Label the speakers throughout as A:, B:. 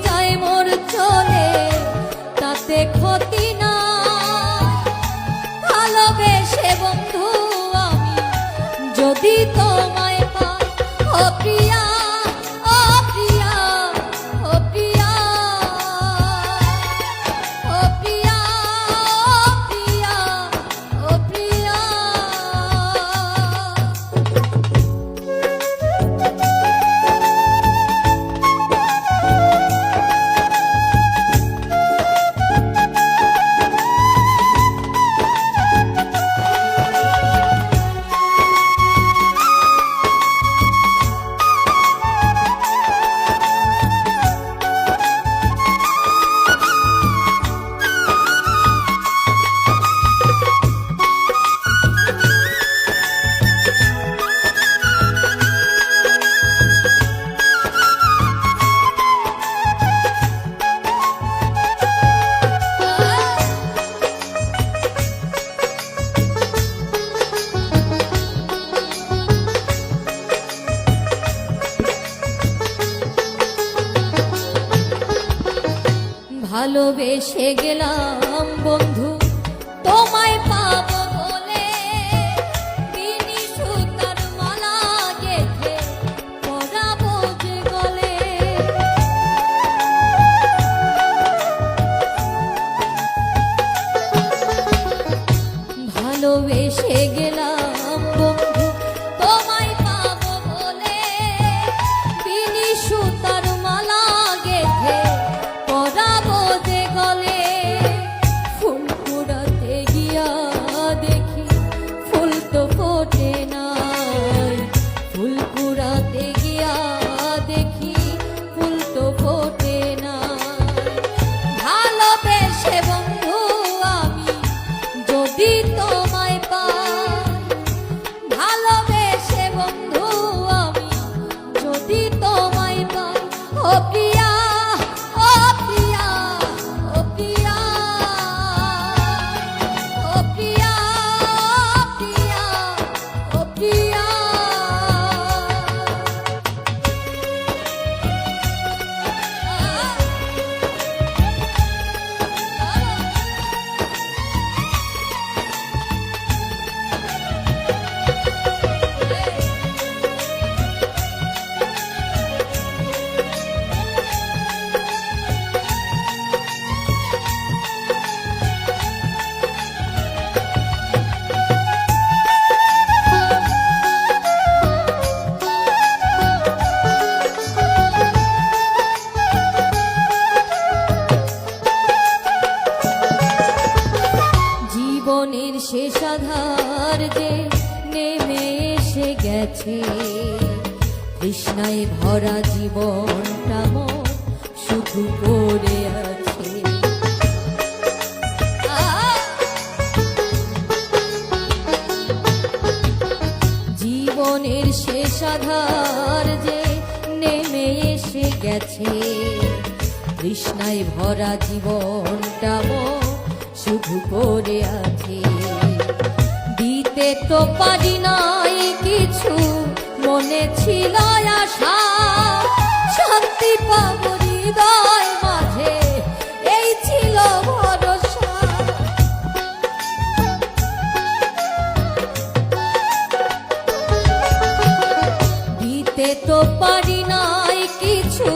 A: যায় মোর চলে তাতে ক্ষতি না, ভালোবেসে বন্ধু আমি যদি তোমায় পাই, ও প্রিয়া ও প্রিয়া ও প্রিয়া ও প্রিয়া ও প্রিয়া ভালোবেসে গেলাম বন্ধু তোমায় পাবো বলে, বিনি সুতার মালা গেঁথে পরাবো যে গলে। ভালোবেসে গেলাম বন্ধু তোমায় পাবো বলে, বিনি সুতার মালা গেঁথে পরাবো যে গলে। ফুল কুড়াতে গিয়া দেখি ফুল তো ফোটে নাই, ফুল কুড়াতে গিয়া দেখি ফুল তো ফোটে নাই। ভালোবেসে বন্ধু আমি যদি তোমায় পাই, ভালোবেসে বন্ধু আমি যদি তোমায় পাই, ও প্রিয়া ও প্রিয়া ও প্রিয়া ও প্রিয়া প্রিয়া ও প্রিয়া। জীবনের শেষ আধার যে নেমে এসে গেছে, তৃষ্ণায় ভরা জীবনটা মোর শুধু পড়ে আছে। জীবনের শেষ আধার যে নেমে এসে গেছে, তৃষ্ণায় ভরা জীবনটা মোর শুধু পড়ে আছে। দিতে তো পারি নাই কিছু, মনে ছিল আশা শান্তি পাবো হৃদয় মাঝে, এই ছিল ভরসা। দিতে তো পারি নাই কিছু,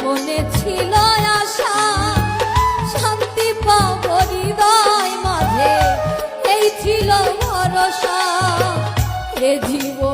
A: মনে ছিল আশা শান্তি পাবো হৃদয় মাঝে, এই ছিল ভরসা। এ জীবন